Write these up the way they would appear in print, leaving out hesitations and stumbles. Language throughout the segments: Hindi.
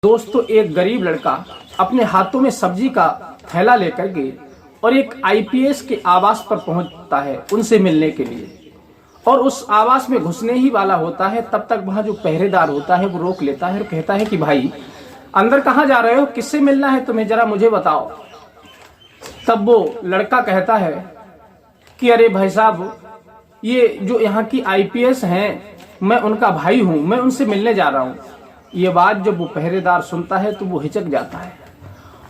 दोस्तों, एक गरीब लड़का अपने हाथों में सब्जी का थैला लेकर के और एक आईपीएस के आवास पर पहुंचता है उनसे मिलने के लिए। और उस आवास में घुसने ही वाला होता है, तब तक वहां जो पहरेदार होता है वो रोक लेता है और कहता है कि भाई अंदर कहाँ जा रहे हो, किससे मिलना है तुम्हें, जरा मुझे बताओ। तब वो लड़का कहता है कि अरे भाई साहब, ये जो यहाँ की आईपीएस हैं, मैं उनका भाई हूँ, मैं उनसे मिलने जा रहा हूँ। ये बात जब वो पहरेदार सुनता है तो वो हिचक जाता है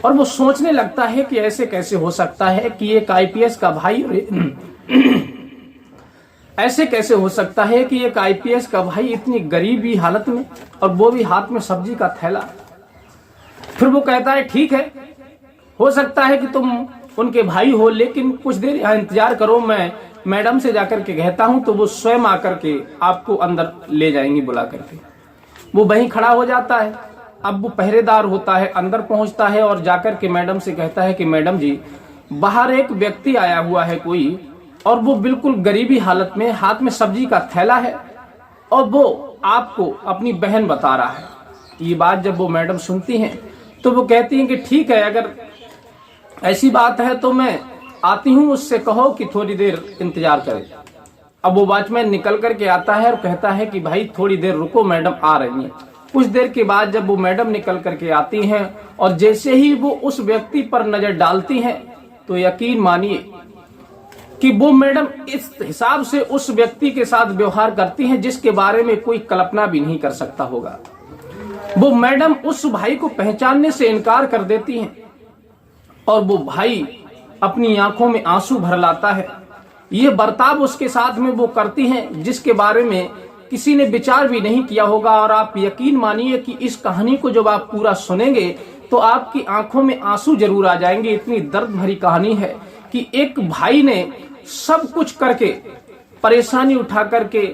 और वो सोचने लगता है कि ऐसे कैसे हो सकता है कि एक आईपीएस का भाई ऐसे कैसे हो सकता है कि एक आईपीएस का भाई इतनी गरीबी हालत में, और वो भी हाथ में सब्जी का थैला। फिर वो कहता है ठीक है, हो सकता है कि तुम उनके भाई हो, लेकिन कुछ देर यहाँ इंतजार करो, मैं मैडम से जाकर के कहता हूं तो वो स्वयं आकर के आपको अंदर ले जाएंगी बुला करके। वो वहीं खड़ा हो जाता है। अब वो पहरेदार होता है, अंदर पहुंचता है और जाकर के मैडम से कहता है कि मैडम जी, बाहर एक व्यक्ति आया हुआ है कोई, और वो बिल्कुल गरीबी हालत में, हाथ में सब्जी का थैला है, और वो आपको अपनी बहन बता रहा है। ये बात जब वो मैडम सुनती हैं तो वो कहती हैं कि ठीक है, अगर ऐसी बात है तो मैं आती हूँ, उससे कहो कि थोड़ी देर इंतजार करे। अब वो वॉचमैन निकल करके आता है और कहता है कि भाई थोड़ी देर रुको, मैडम आ रही हैं। कुछ देर के बाद जब वो मैडम निकल करके आती हैं और जैसे ही वो उस व्यक्ति पर नजर डालती हैं तो यकीन मानिए कि वो मैडम इस हिसाब से उस व्यक्ति के साथ व्यवहार करती हैं जिसके बारे में कोई कल्पना भी नहीं कर सकता होगा। वो मैडम उस भाई को पहचानने से इनकार कर देती हैं और वो भाई अपनी आंखों में आंसू भर लाता है। ये बर्ताव उसके साथ में वो करती हैं जिसके बारे में किसी ने विचार भी नहीं किया होगा। और आप यकीन मानिए कि इस कहानी को जब आप पूरा सुनेंगे तो आपकी आंखों में आंसू जरूर आ जाएंगे। इतनी दर्द भरी कहानी है कि एक भाई ने सब कुछ करके, परेशानी उठा करके,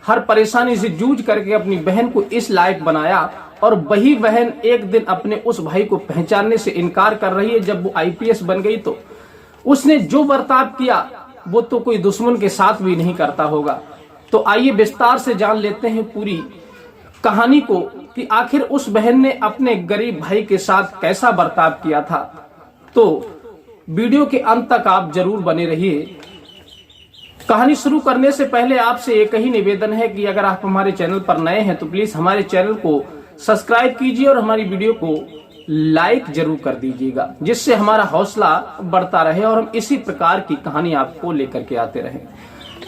हर परेशानी से जूझ करके अपनी बहन को इस लायक बनाया, और वही बहन एक दिन अपने उस भाई को पहचानने से इनकार कर रही है। जब वो आईपीएस बन गई तो उसने जो बर्ताव किया वो तो कोई दुश्मन के साथ भी नहीं करता होगा। तो आइए विस्तार से जान लेते हैं पूरी कहानी को कि आखिर उस बहन ने अपने गरीब भाई के साथ कैसा बर्ताव किया था। तो वीडियो के अंत तक आप जरूर बने रहिए। कहानी शुरू करने से पहले आपसे एक ही निवेदन है कि अगर आप हमारे चैनल पर नए हैं तो प्लीज हमारे चैनल को सब्सक्राइब कीजिए और हमारी वीडियो को लाइक जरूर कर दीजिएगा, जिससे हमारा हौसला बढ़ता रहे और हम इसी प्रकार की कहानी आपको लेकर के आते रहें।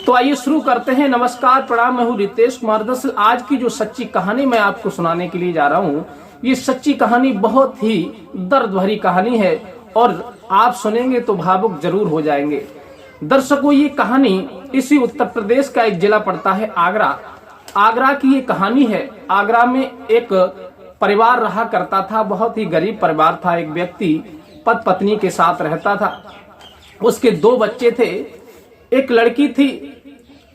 तो आइए शुरू करते हैं। नमस्कार, प्रणाम, मैं हूँ रितेश कुमार। दरअसल आज की जो सच्ची कहानी मैं आपको सुनाने के लिए जा रहा हूँ, ये सच्ची कहानी बहुत ही दर्द भरी कहानी है और आप सुनेंगे तो भावुक जरूर हो जाएंगे। दर्शकों, ये कहानी इसी उत्तर प्रदेश का एक जिला पड़ता है आगरा। आगरा की ये कहानी है। आगरा में एक परिवार रहा करता था, बहुत ही गरीब परिवार था। एक व्यक्ति पति पत्नी के साथ रहता था। उसके 2 बच्चे थे, एक लड़की थी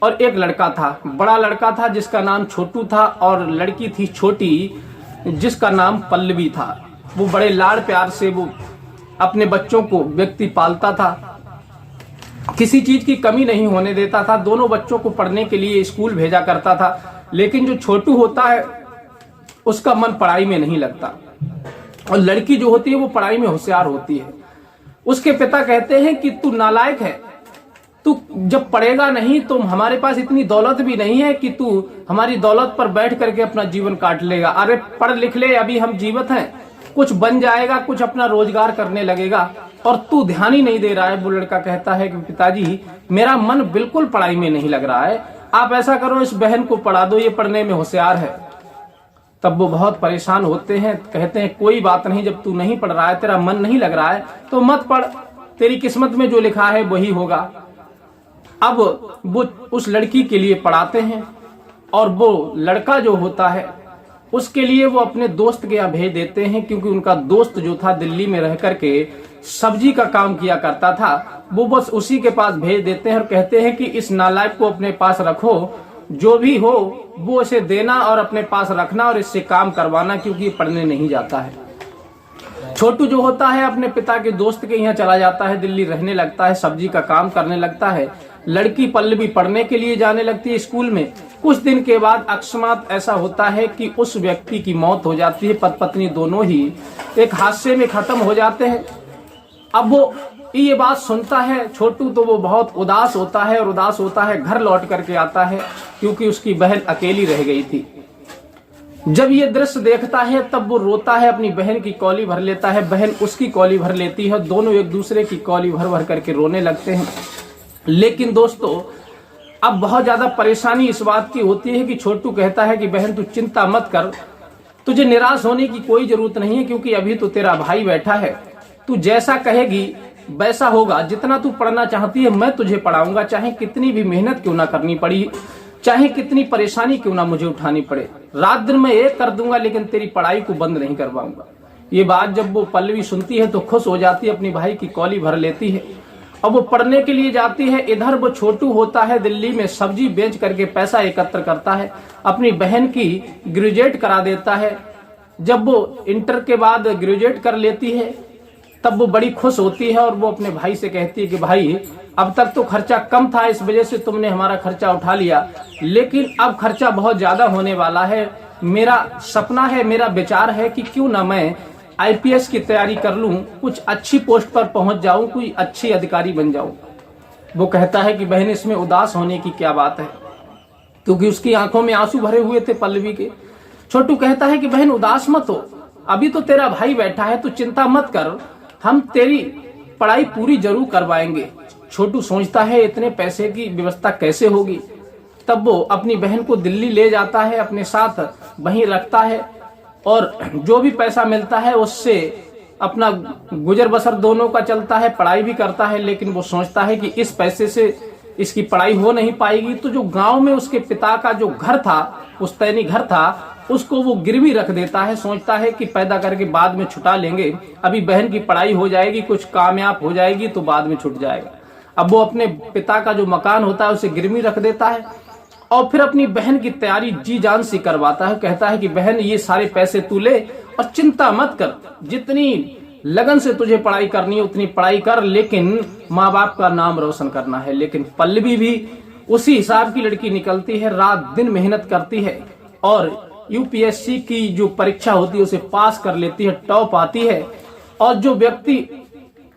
और एक लड़का था। बड़ा लड़का था जिसका नाम छोटू था और लड़की थी छोटी जिसका नाम पल्लवी था। वो बड़े लाड़ प्यार से वो अपने बच्चों को व्यक्ति पालता था, किसी चीज की कमी नहीं होने देता था। दोनों बच्चों को पढ़ने के लिए स्कूल भेजा करता था, लेकिन जो छोटू होता है उसका मन पढ़ाई में नहीं लगता और लड़की जो होती है वो पढ़ाई में होशियार होती है। उसके पिता कहते हैं कि तू नालायक है, तू जब पढ़ेगा नहीं तो हमारे पास इतनी दौलत भी नहीं है कि तू हमारी दौलत पर बैठ करके अपना जीवन काट लेगा। अरे पढ़ लिख ले, अभी हम जीवित हैं, कुछ बन जाएगा, कुछ अपना रोजगार करने लगेगा, और तू ध्यान ही नहीं दे रहा है। वो लड़का कहता है कि पिताजी, मेरा मन बिल्कुल पढ़ाई में नहीं लग रहा है, आप ऐसा करो इस बहन को पढ़ा दो, ये पढ़ने में होशियार है। तब वो बहुत परेशान होते हैं, कहते हैं कोई बात नहीं, जब तू नहीं पढ़ रहा है, तेरा मन नहीं लग रहा है तो मत पढ़, तेरी किस्मत में जो लिखा है वही होगा। अब वो उस लड़की के लिए पढ़ाते हैं और वो लड़का जो होता है उसके लिए वो अपने दोस्त के यहाँ भेज देते हैं, क्योंकि उनका दोस्त जो था दिल्ली में रह करके सब्जी का काम किया करता था। वो बस उसी के पास भेज देते हैं और कहते हैं कि इस नालायक को अपने पास रखो, जो भी हो वो इसे देना और अपने पास रखना और इससे काम करवाना, क्योंकि पढ़ने नहीं जाता है। छोटू जो होता है अपने पिता के दोस्त के यहाँ चला जाता है, दिल्ली रहने लगता है, सब्जी का काम करने लगता है। लड़की पल्लवी पढ़ने के लिए जाने लगती है स्कूल में कुछ दिन के बाद अकस्मात ऐसा होता है कि उस व्यक्ति की मौत हो जाती है। पति पत्नी दोनों ही एक हादसे में खत्म हो जाते हैं। अब वो ये बात सुनता है छोटू, तो वो बहुत उदास होता है और उदास होता है घर लौट करके आता है, क्योंकि उसकी बहन अकेली रह गई थी। जब ये दृश्य देखता है तब वो रोता है, अपनी बहन की कौली भर लेता है, बहन उसकी कौली भर लेती है, दोनों एक दूसरे की कौली भर भर करके रोने लगते हैं। लेकिन दोस्तों अब बहुत ज्यादा परेशानी इस बात की होती है कि छोटू कहता है कि बहन तू चिंता मत कर, तुझे निराश होने की कोई जरूरत नहीं है, क्योंकि अभी तो तेरा भाई बैठा है, तू जैसा कहेगी वैसा होगा। जितना तू पढ़ना चाहती है मैं तुझे पढ़ाऊंगा, चाहे कितनी भी मेहनत क्यों ना करनी पड़ी, चाहे कितनी परेशानी क्यों ना मुझे उठानी पड़े, रात दिन मैं एक कर दूंगा, लेकिन तेरी पढ़ाई को बंद नहीं करवाऊंगा। ये बात जब वो पल्लवी सुनती है तो खुश हो जाती है, अपनी भाई की कौली भर लेती है और वो पढ़ने के लिए जाती है। इधर वो छोटू होता है दिल्ली में, सब्जी बेच करके पैसा एकत्र करता है, अपनी बहन की ग्रेजुएट करा देता है। जब वो इंटर के बाद ग्रेजुएट कर लेती है तब वो बड़ी खुश होती है और वो अपने भाई से कहती है कि भाई अब तक तो खर्चा कम था, इस वजह से तुमने हमारा खर्चा उठा लिया, लेकिन अब खर्चा बहुत ज्यादा होने वाला है। मेरा सपना है, मेरा विचार है कि क्यों ना मैं आईपीएस की तैयारी कर लूं, कुछ अच्छी पोस्ट पर पहुंच जाऊं, कोई अच्छी अधिकारी बन जाऊं। वो कहता है कि बहन इसमें उदास होने की क्या बात है, क्योंकि उसकी आंखों में आंसू भरे हुए थे पल्लवी के। छोटू कहता है कि बहन उदास मत हो, अभी तो तेरा भाई बैठा है, तू चिंता मत कर, हम तेरी पढ़ाई पूरी जरूर करवाएंगे। छोटू सोचता है इतने पैसे की व्यवस्था कैसे होगी। तब वो अपनी बहन को दिल्ली ले जाता है, अपने साथ वहीं रखता है और जो भी पैसा मिलता है उससे अपना गुजर बसर दोनों का चलता है, पढ़ाई भी करता है। लेकिन वो सोचता है कि इस पैसे से इसकी पढ़ाई हो नहीं पाएगी, तो जो गांव में उसके पिता का जो घर था, पुश्तैनी घर था, उसको वो गिरवी रख देता है। सोचता है कि पैदा करके बाद में छुटा लेंगे, अभी बहन की पढ़ाई हो जाएगी, कुछ कामयाब हो जाएगी तो बाद में छूट जाएगा। अब वो अपने पिता का जो मकान होता है उसे गिरवी रख देता है और फिर अपनी बहन की तैयारी जी जान से करवाता है। कहता है कि बहन ये सारे पैसे तू ले और चिंता मत कर, जितनी लगन से तुझे पढ़ाई करनी है उतनी पढ़ाई कर, लेकिन माँ बाप का नाम रोशन करना है। लेकिन पल्लवी भी उसी हिसाब की लड़की निकलती है, रात दिन मेहनत करती है और यूपीएससी की जो परीक्षा होती है उसे पास कर लेती है, टॉप आती है। और जो व्यक्ति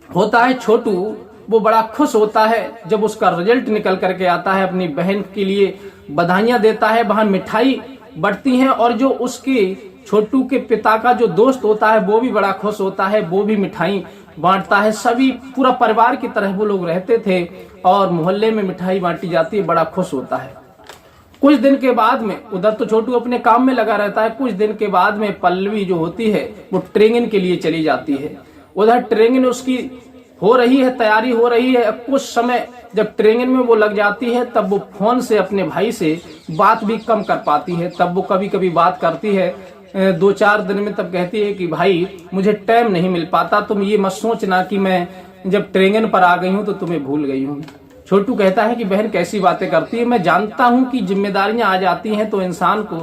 होता है छोटू, वो बड़ा खुश होता है जब उसका रिजल्ट निकल करके आता है, अपनी बहन के लिए बधाइयां देता है, वहां मिठाई बढ़ती हैं और जो उसके छोटू के पिता का जो दोस्त होता है वो भी बड़ा खुश होता है, वो भी मिठाई बांटता है। सभी पूरा परिवार की तरह वो लोग रहते थे और मोहल्ले में मिठाई बांटी जाती है, बड़ा खुश होता है। कुछ दिन के बाद में, उधर तो छोटू अपने काम में लगा रहता है, कुछ दिन के बाद में पल्लवी जो होती है वो ट्रेनिंग के लिए चली जाती है। उधर ट्रेनिंग उसकी हो रही है, तैयारी हो रही है। कुछ समय जब ट्रेनिंग में वो लग जाती है तब वो फोन से अपने भाई से बात भी कम कर पाती है। तब वो कभी कभी बात करती है 2-4 दिन में, तब कहती है कि भाई मुझे टाइम नहीं मिल पाता, तुम ये मत सोचना कि मैं जब ट्रेनिंग पर आ गई हूँ तो तुम्हें भूल गई हूँ। छोटू कहता है कि बहन कैसी बातें करती है, मैं जानता हूँ कि जिम्मेदारियां आ जाती हैं तो इंसान को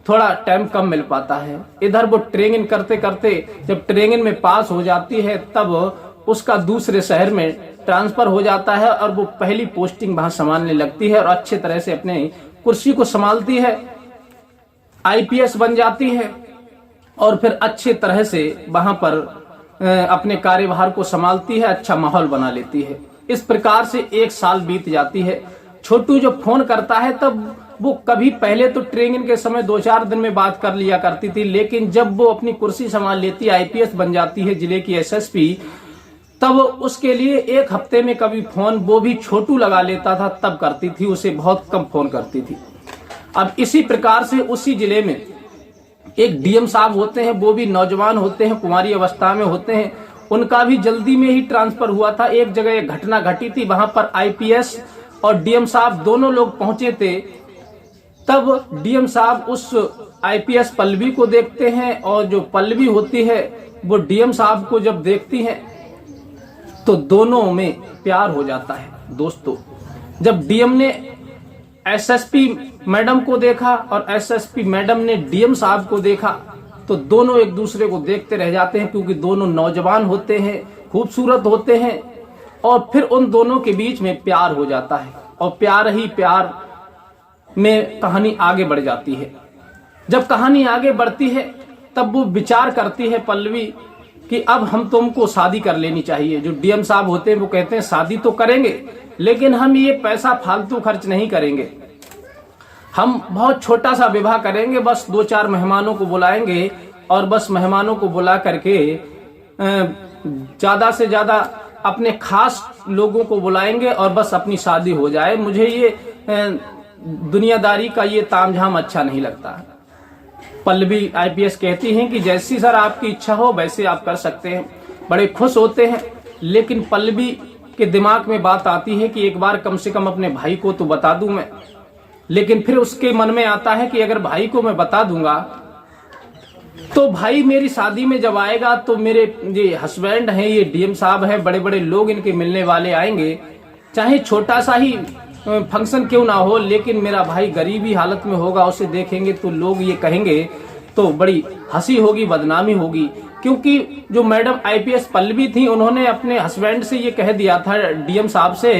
थोड़ा टाइम कम मिल पाता है। इधर वो ट्रेनिंग करते करते जब ट्रेनिंग में पास हो जाती है तब उसका दूसरे शहर में ट्रांसफर हो जाता है और वो पहली पोस्टिंग वहां संभालने लगती है और अच्छे तरह से अपने कुर्सी को संभालती है, आईपीएस बन जाती है और फिर अच्छे तरह से वहां पर अपने कार्यभार को संभालती है, अच्छा माहौल बना लेती है। इस प्रकार से 1 साल बीत जाती है। छोटू जब फोन करता है तब वो कभी पहले तो ट्रेनिंग के समय 2-4 दिन में बात कर लिया करती थी, लेकिन जब वो अपनी कुर्सी संभाल लेती है, आईपीएस बन जाती है, जिले की एसएसपी, तब उसके लिए 1 हफ्ते में कभी फोन वो भी छोटू लगा लेता था, तब करती थी, उसे बहुत कम फोन करती थी। अब इसी प्रकार से उसी जिले में एक डीएम साहब होते हैं, वो भी नौजवान होते हैं, कुमारी अवस्था में होते हैं, उनका भी जल्दी में ही ट्रांसफर हुआ था। एक जगह एक घटना घटी थी, वहां पर आईपीएस और डीएम साहब दोनों लोग पहुंचे थे। तब डीएम साहब उस आईपीएस पल्लवी को देखते हैं और जो पल्लवी होती है वो डीएम साहब को जब देखती है तो दोनों में प्यार हो जाता है। दोस्तों, जब डीएम ने एसएसपी मैडम को देखा और एसएसपी मैडम ने डीएम साहब को देखा तो दोनों एक दूसरे को देखते रह जाते हैं, क्योंकि दोनों नौजवान होते हैं, खूबसूरत होते हैं और फिर उन दोनों के बीच में प्यार हो जाता है और प्यार ही प्यार में कहानी आगे बढ़ जाती है। जब कहानी आगे बढ़ती है तब वो विचार करती है पल्लवी कि अब हम तुमको शादी कर लेनी चाहिए। जो डीएम साहब होते हैं वो कहते हैं शादी तो करेंगे लेकिन हम ये पैसा फालतू खर्च नहीं करेंगे, हम बहुत छोटा सा विवाह करेंगे, बस 2-4 मेहमानों को बुलाएंगे और बस मेहमानों को बुला करके ज्यादा से ज्यादा अपने खास लोगों को बुलाएंगे और बस अपनी शादी हो जाए। मुझे ये दुनियादारी का ये तामझाम अच्छा नहीं लगता। पल्लवी आईपीएस कहती हैं कि जैसी सर आपकी इच्छा हो वैसे आप कर सकते हैं। बड़े खुश होते हैं, लेकिन पल्लवी के दिमाग में बात आती है कि एक बार कम से कम अपने भाई को तो बता दूं मैं। लेकिन फिर उसके मन में आता है कि अगर भाई को मैं बता दूंगा तो भाई मेरी शादी में जब आएगा तो मेरे ये हस्बैंड हैं, ये डीएम साहब हैं, बड़े बड़े लोग इनके मिलने वाले आएंगे, चाहे छोटा सा ही फंक्शन क्यों ना हो, लेकिन मेरा भाई गरीबी हालत में होगा, उसे देखेंगे तो लोग ये कहेंगे तो बड़ी हंसी होगी, बदनामी होगी। क्योंकि जो मैडम आईपीएस पल्लवी थी उन्होंने अपने हस्बैंड से ये कह दिया था डीएम साहब से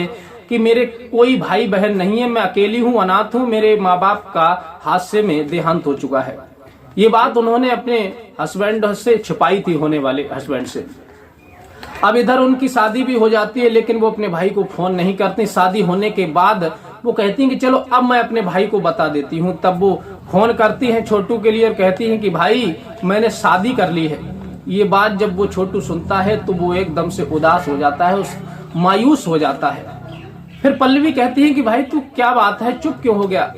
कि मेरे कोई भाई बहन नहीं है, मैं अकेली हूँ, अनाथ हूँ, मेरे माँ बाप का हादसे में देहांत हो चुका है। ये बात उन्होंने अपने हस्बैंड से छिपाई थी, होने वाले हस्बैंड से। अब इधर उनकी शादी भी हो जाती है लेकिन वो अपने भाई को फोन नहीं करती। शादी होने के बाद वो कहती हैं कि चलो अब मैं अपने भाई को बता देती हूँ। तब वो फोन करती हैं छोटू के लिए और कहती हैं कि भाई मैंने शादी कर ली है। ये बात जब वो छोटू सुनता है तो वो एकदम से उदास हो जाता है, मायूस हो जाता है। फिर पल्लवी कहती है कि भाई तू क्या बात है, चुप क्यों हो गया।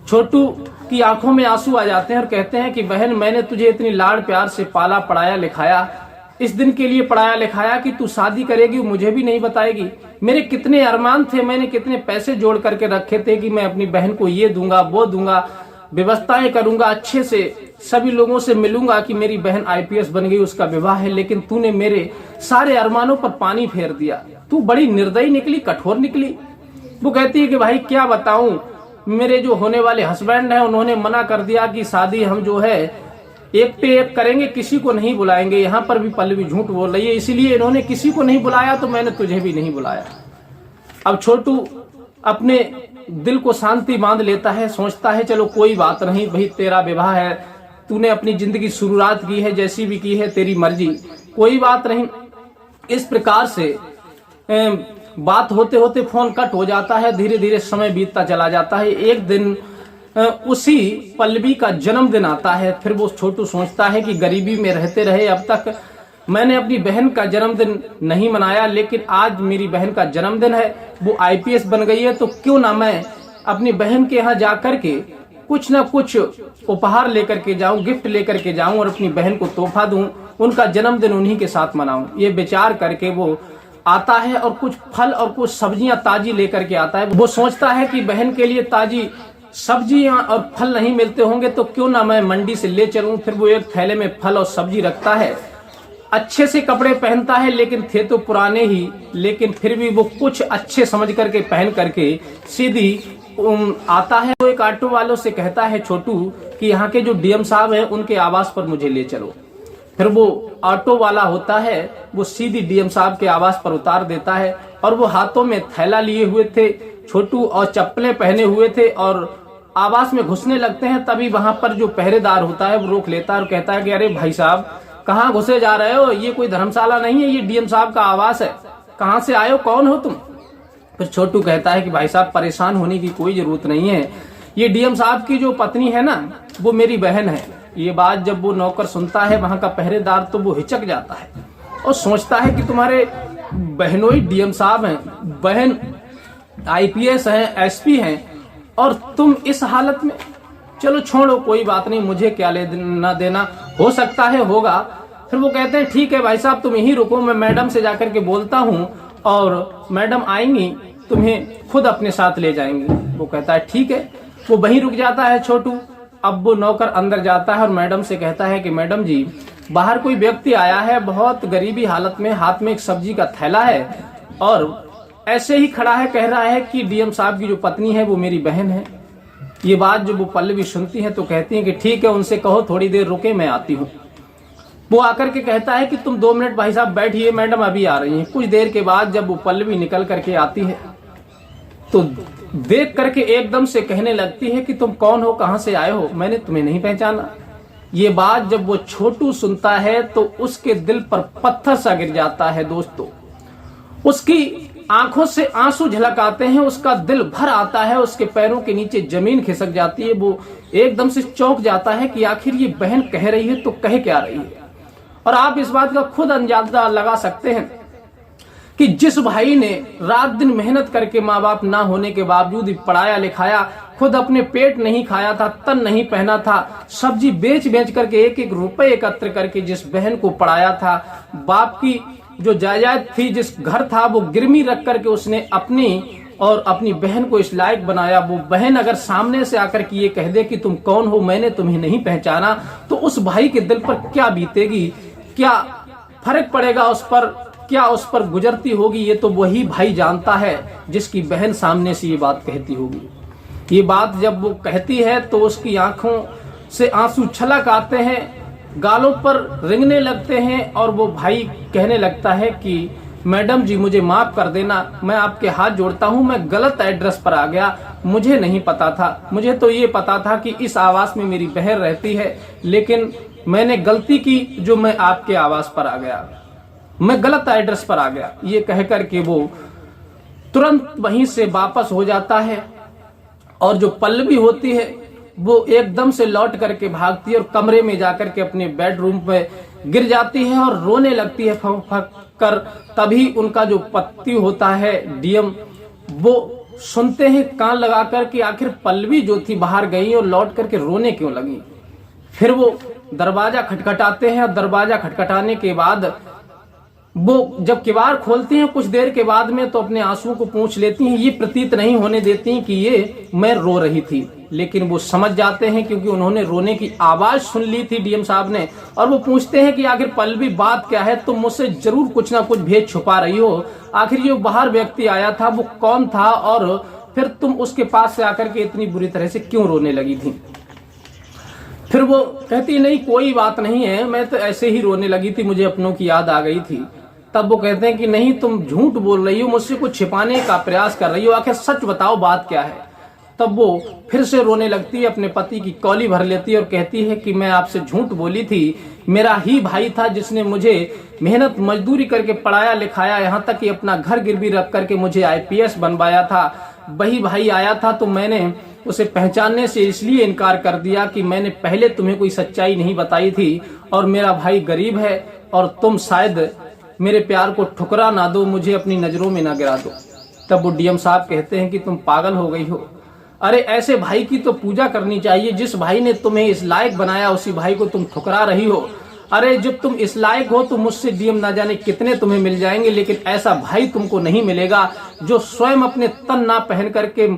छोटू की आंखों में आंसू आ जाते हैं और कहते हैं कि बहन मैंने तुझे इतनी लाड़ प्यार से पाला पढ़ाया लिखाया, इस दिन के लिए पढ़ाया लिखाया कि तू शादी करेगी मुझे भी नहीं बताएगी। मेरे कितने अरमान थे, मैंने कितने पैसे जोड़ करके रखे थे कि मैं अपनी बहन को ये दूंगा वो दूंगा, व्यवस्थाएं करूंगा, अच्छे से सभी लोगों से मिलूंगा कि मेरी बहन आईपीएस बन गई, उसका विवाह है, लेकिन तूने मेरे सारे अरमानों पर पानी फेर दिया। तू बड़ी निर्दयी निकली, कठोर निकली। वो कहती है कि भाई क्या बताऊं, मेरे जो होने वाले हस्बैंड हैं उन्होंने मना कर दिया कि शादी हम जो है एक पे एक करेंगे, किसी को नहीं बुलाएंगे। यहाँ पर भी पल्लवी झूठ बोल रही है, इसीलिए इन्होंने किसी को नहीं बुलाया तो मैंने तुझे भी नहीं बुलाया। अब छोटू अपने दिल को शांति बांध लेता है, सोचता है चलो कोई बात नहीं भाई, तेरा विवाह है, तूने अपनी जिंदगी शुरुआत की है, जैसी भी की है तेरी मर्जी, कोई बात नहीं। इस प्रकार से बात होते होते फोन कट हो जाता है, धीरे धीरे समय बीतता चला जाता है। एक दिन उसी पल्लवी का जन्मदिन आता है। फिर वो छोटू सोचता है कि गरीबी में रहते रहे अब तक मैंने अपनी बहन का जन्मदिन नहीं मनाया, लेकिन आज मेरी बहन का जन्मदिन है, वो आईपीएस बन गई है, तो क्यों ना मैं अपनी बहन के यहाँ जाकर के कुछ ना कुछ उपहार लेकर के जाऊं, गिफ्ट लेकर के जाऊं और अपनी बहन को तोहफा दूं, उनका जन्मदिन उन्हीं के साथ मनाऊं। ये विचार करके वो आता है और कुछ फल और कुछ सब्जियां ताजी लेकर के आता है। वो सोचता है कि बहन के लिए ताजी सब्जियां और फल नहीं मिलते होंगे तो क्यों ना मैं मंडी से ले चलूं। फिर वो एक थैले में फल और सब्जी रखता है, अच्छे से कपड़े पहनता है, लेकिन थे तो पुराने ही, लेकिन फिर भी वो कुछ अच्छे समझ करके पहन करके सीधी आता है। वो एक ऑटो वालों से कहता है छोटू कि यहाँ के जो डीएम साहब हैं उनके आवास पर मुझे ले चलो। फिर वो ऑटो वाला होता है, वो सीधी डीएम साहब के आवास पर उतार देता है और वो हाथों में थैला लिए हुए थे छोटू और चप्पलें पहने हुए थे और आवास में घुसने लगते हैं। तभी वहां पर जो पहरेदार होता है वो रोक लेता है और कहता है कि अरे भाई साहब कहाँ घुसे जा रहे हो, ये कोई धर्मशाला नहीं है, ये डीएम साहब का आवास है, कहाँ से आए हो, कौन हो तुम। फिर छोटू कहता है कि भाई साहब परेशान होने की कोई जरूरत नहीं है, ये डीएम साहब की जो पत्नी है ना वो मेरी बहन है। ये बात जब वो नौकर सुनता है वहां का पहरेदार तो वो हिचक जाता है और सोचता है कि तुम्हारे बहनोई डीएम साहब हैं, बहन आईपीएस हैं, एसपी हैं और तुम इस हालत में। चलो छोड़ो कोई बात नहीं, मुझे क्या लेना देना, हो सकता है होगा। फिर वो कहते हैं ठीक है भाई साहब तुम यहीं रुको, मैं मैडम से जाकर के बोलता हूँ और मैडम आएंगी तुम्हें खुद अपने साथ ले जाएंगी। वो कहता है ठीक है, वो वहीं रुक जाता है छोटू। अब वो नौकर अंदर जाता है और मैडम से कहता है कि मैडम जी बाहर कोई व्यक्ति आया है, बहुत गरीबी हालत में, हाथ में एक सब्जी का थैला है और ऐसे ही खड़ा है, कह रहा है कि डीएम साहब की जो पत्नी है वो मेरी बहन है। ये बात जब वो पल्लवी सुनती है तो कहती है कि ठीक है उनसे कहो थोड़ी देर रुके, मैं आती हूँ। वो आकर के कहता है कि तुम 2 मिनट भाई साहब बैठिए, मैडम अभी आ रही हैं। कुछ देर के बाद जब वो पल्लवी निकल करके आती है तो देख करके एकदम से कहने लगती है कि तुम कौन हो, कहां से आए हो, मैंने तुम्हें नहीं पहचाना। ये बात जब वो छोटू सुनता है तो उसके दिल पर पत्थर सा गिर जाता है दोस्तों। उसकी आंखों से आंसू झलक आते हैं, उसका दिल भर आता है, उसके पैरों के नीचे जमीन खिसक जाती है। वो एकदम से चौंक जाता है कि आखिर ये बहन कह रही है तो कह क्या रही है। और आप इस बात का खुद अंदाजा लगा सकते हैं कि जिस भाई ने रात दिन मेहनत करके माँ बाप ना होने के बावजूद भी पढ़ाया लिखाया, खुद अपने पेट नहीं खाया था, तन नहीं पहना था, सब्जी बेच बेच करके एक एक रुपए एकत्र करके जिस बहन को पढ़ाया था, बाप की जो जायदाद थी, जिस घर था, वो गिरवी रख करके उसने अपनी और अपनी बहन को इस लायक बनाया। वो बहन अगर सामने से आकर के ये कह दे कि तुम कौन हो, मैंने तुम्हें नहीं पहचाना, तो उस भाई के दिल पर क्या बीतेगी, क्या फर्क पड़ेगा उस पर, क्या उस पर गुजरती होगी, ये तो वही भाई जानता है जिसकी बहन सामने से ये बात कहती होगी। ये बात जब वो कहती है तो उसकी आंखों से आंसू छलक आते हैं, गालों पर रेंगने लगते हैं और वो भाई कहने लगता है कि मैडम जी मुझे माफ कर देना, मैं आपके हाथ जोड़ता हूँ, मैं गलत एड्रेस पर आ गया, मुझे नहीं पता था, मुझे तो ये पता था कि इस आवास में मेरी बहन रहती है, लेकिन मैंने गलती की जो मैं आपके आवास पर आ गया, मैं गलत एड्रेस पर आ गया। ये कह करके वो तुरंत वहीं से वापस हो जाता है और जो पल्लवी होती है वो एकदम से लौट करके भागती है और कमरे में जाकर के अपने बेडरूम पे गिर जाती है और रोने लगती है फक फक कर। तभी उनका जो पति होता है डीएम, वो सुनते हैं कान लगा कर कि आखिर पल्लवी जो थी बाहर गई और लौट करके रोने क्यों लगी। फिर वो दरवाजा खटखटाते हैं और दरवाजा खटखटाने के बाद वो जब किवाड़ खोलती हैं कुछ देर के बाद में तो अपने आंसू को पूंछ लेती हैं, ये प्रतीत नहीं होने देती कि ये मैं रो रही थी, लेकिन वो समझ जाते हैं क्योंकि उन्होंने रोने की आवाज सुन ली थी डीएम साहब ने। और वो पूछते हैं कि आखिर पल्लवी बात क्या है, तुम मुझसे जरूर कुछ ना कुछ भेद छुपा रही हो, आखिर जो बाहर व्यक्ति आया था वो कौन था और फिर तुम उसके पास से आकर के इतनी बुरी तरह से क्यों रोने लगी थी। फिर वो कहती नहीं कोई बात नहीं है, मैं तो ऐसे ही रोने लगी थी, मुझे अपनों की याद आ गई थी। तब वो कहते हैं कि नहीं तुम झूठ बोल रही हो, मुझसे कुछ छिपाने का प्रयास कर रही हो, आखिर सच बताओ बात क्या है। तब वो फिर से रोने लगती है, अपने पति की कौली भर लेती है और कहती है कि मैं आपसे झूठ बोली थी, मेरा ही भाई था जिसने मुझे मेहनत मजदूरी करके पढ़ाया लिखाया, यहाँ तक कि अपना घर गिरवी रख करके मुझे आईपीएस बनवाया था, वही भाई आया था तो मैंने उसे पहचानने से इसलिए इनकार कर दिया कि मैंने पहले तुम्हें कोई सच्चाई नहीं बताई थी और मेरा भाई गरीब है और तुम शायद मेरे प्यार को ठुकरा ना दो, मुझे अपनी नजरों में ना गिरा दो। तब वो डीएम साहब कहते हैं कि तुम पागल हो गई हो, अरे ऐसे भाई की तो पूजा करनी चाहिए, जिस भाई ने तुम्हें इस लायक बनाया उसी भाई को तुम ठुकरा रही हो। अरे जब तुम इस लायक हो तो मुझसे डीएम ना जाने कितने तुम्हें मिल जाएंगे, लेकिन ऐसा भाई तुमको नहीं मिलेगा जो स्वयं अपने तन ना पहन करके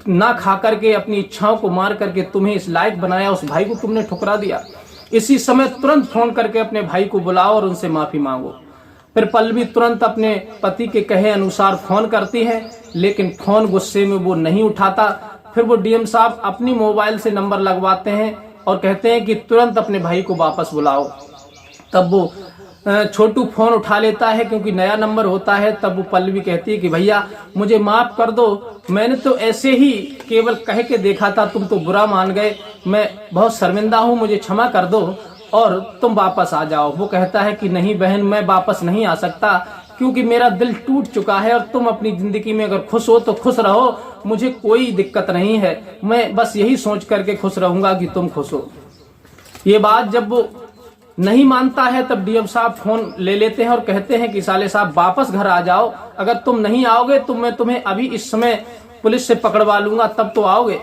ना खा करके अपनी इच्छाओं को मार करके तुम्हें इस लायक बनाया, उस भाई को तुमने ठुकरा दिया। इसी समय तुरंत फोन करके अपने भाई को बुलाओ और उनसे माफी मांगो। फिर पल्लवी तुरंत अपने पति के कहे अनुसार फोन करती है, लेकिन फोन गुस्से में वो नहीं उठाता। फिर वो डीएम साहब अपनी मोबाइल से नंबर लगवाते हैं और कहते हैं कि तुरंत अपने भाई को वापस बुलाओ। तब वो छोटू फोन उठा लेता है क्योंकि नया नंबर होता है। तब वो पल्लवी कहती है कि भैया मुझे माफ कर दो, मैंने तो ऐसे ही केवल कह के देखा था, तुम तो बुरा मान गए, मैं बहुत शर्मिंदा हूँ, मुझे क्षमा कर दो और तुम वापस आ जाओ। वो कहता है कि नहीं बहन, मैं वापस नहीं आ सकता क्योंकि मेरा दिल टूट चुका है और तुम अपनी जिंदगी में अगर खुश हो तो खुश रहो, मुझे कोई दिक्कत नहीं है, मैं बस यही सोच करके खुश रहूंगा कि तुम खुश हो। ये बात जब वो नहीं मानता है तब डीएम साहब फोन ले लेते हैं और कहते हैं कि साले साहब वापस घर आ जाओ, अगर तुम नहीं आओगे तो मैं तुम्हें अभी इस समय पुलिस से पकड़वा लूंगा, तब तो आओगे।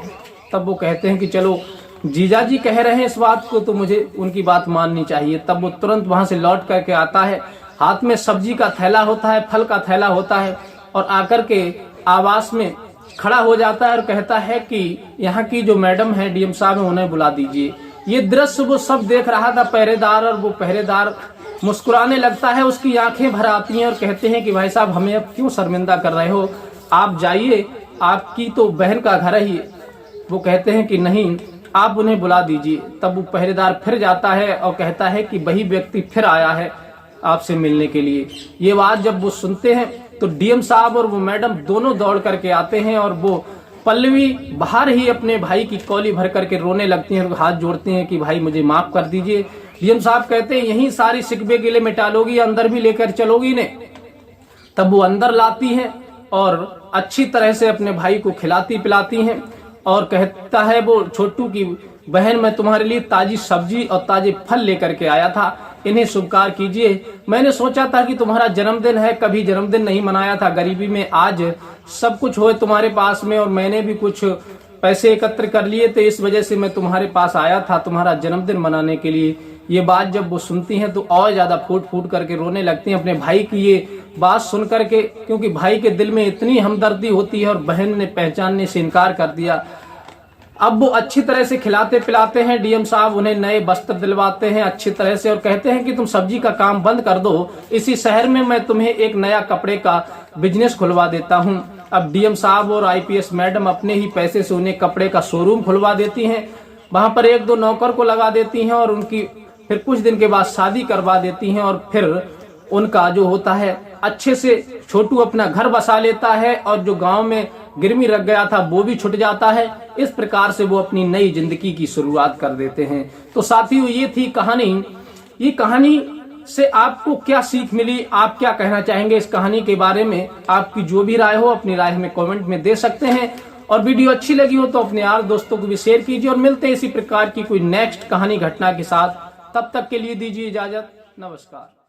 तब वो कहते हैं कि चलो जीजा जी कह रहे हैं इस बात को तो मुझे उनकी बात माननी चाहिए। तब वो तुरंत वहां से लौट करके आता है, हाथ में सब्जी का थैला होता है, फल का थैला होता है और आकर के आवास में खड़ा हो जाता है और कहता है कि यहाँ की जो मैडम है डीएम साहब है उन्हें बुला दीजिए। ये दृश्य वो सब देख रहा था पहरेदार, और वो पहरेदार मुस्कुराने लगता है, उसकी आंखें भर आती हैं और कहते हैं कि भाई साहब हमें अब क्यों शर्मिंदा कर रहे हो, आप जाइए, आपकी तो बहन का घर है। वो कहते हैं कि नहीं आप उन्हें बुला दीजिए। तब वो पहरेदार फिर जाता है और कहता है कि वही व्यक्ति फिर आया है आपसे मिलने के लिए। ये बात जब वो सुनते हैं तो डीएम साहब और वो मैडम दोनों दौड़ करके आते हैं और वो पल्लवी बाहर ही अपने भाई की कौली भर करके रोने लगती हैं और हाथ जोड़ती हैं कि भाई मुझे माफ कर दीजिए। डीएम साहब कहते हैं यही सारी शिकवे गिले मिटा लोगी, अंदर भी लेकर चलोगी ने। तब वो अंदर लाती हैं और अच्छी तरह से अपने भाई को खिलाती पिलाती हैं और कहता है वो छोटू की बहन, मैं तुम्हारे लिए ताजी सब्जी और ताजे फल लेकर के आया था, इन्हें स्वीकार कीजिए। मैंने सोचा था कि तुम्हारा जन्मदिन है, कभी जन्मदिन नहीं मनाया था गरीबी में, आज सब कुछ हो तुम्हारे पास में और मैंने भी कुछ पैसे एकत्र कर लिए, तो इस वजह से मैं तुम्हारे पास आया था तुम्हारा जन्मदिन मनाने के लिए। ये बात जब वो सुनती हैं तो और ज्यादा फूट फूट करके रोने लगती हैं अपने भाई की ये बात सुन करके, क्योंकि भाई के दिल में इतनी हमदर्दी होती है और बहन ने पहचानने से इनकार कर दिया। अब वो अच्छी तरह से खिलाते पिलाते हैं, डीएम साहब उन्हें नए वस्त्र दिलवाते हैं अच्छी तरह से और कहते हैं कि तुम सब्जी का काम बंद कर दो, इसी शहर में मैं तुम्हें एक नया कपड़े का बिजनेस खुलवा देता हूं। अब डीएम साहब और आईपीएस मैडम अपने ही पैसे से उन्हें कपड़े का शोरूम खुलवा देती हैं, वहां पर एक दो नौकर को लगा देती हैं और उनकी फिर कुछ दिन के बाद शादी करवा देती हैं और फिर उनका जो होता है अच्छे से छोटू अपना घर बसा लेता है और जो गांव में गिरवी रख गया था वो भी छुट जाता है। इस प्रकार से वो अपनी नई जिंदगी की शुरुआत कर देते हैं। तो साथियों ये थी कहानी। ये कहानी से आपको क्या सीख मिली, आप क्या कहना चाहेंगे इस कहानी के बारे में? आपकी जो भी राय हो अपनी राय हमें कमेंट में दे सकते हैं और वीडियो अच्छी लगी हो तो अपने यार दोस्तों को भी शेयर कीजिए और मिलते हैं इसी प्रकार की कोई नेक्स्ट कहानी घटना के साथ। तब तक के लिए दीजिए इजाजत, नमस्कार।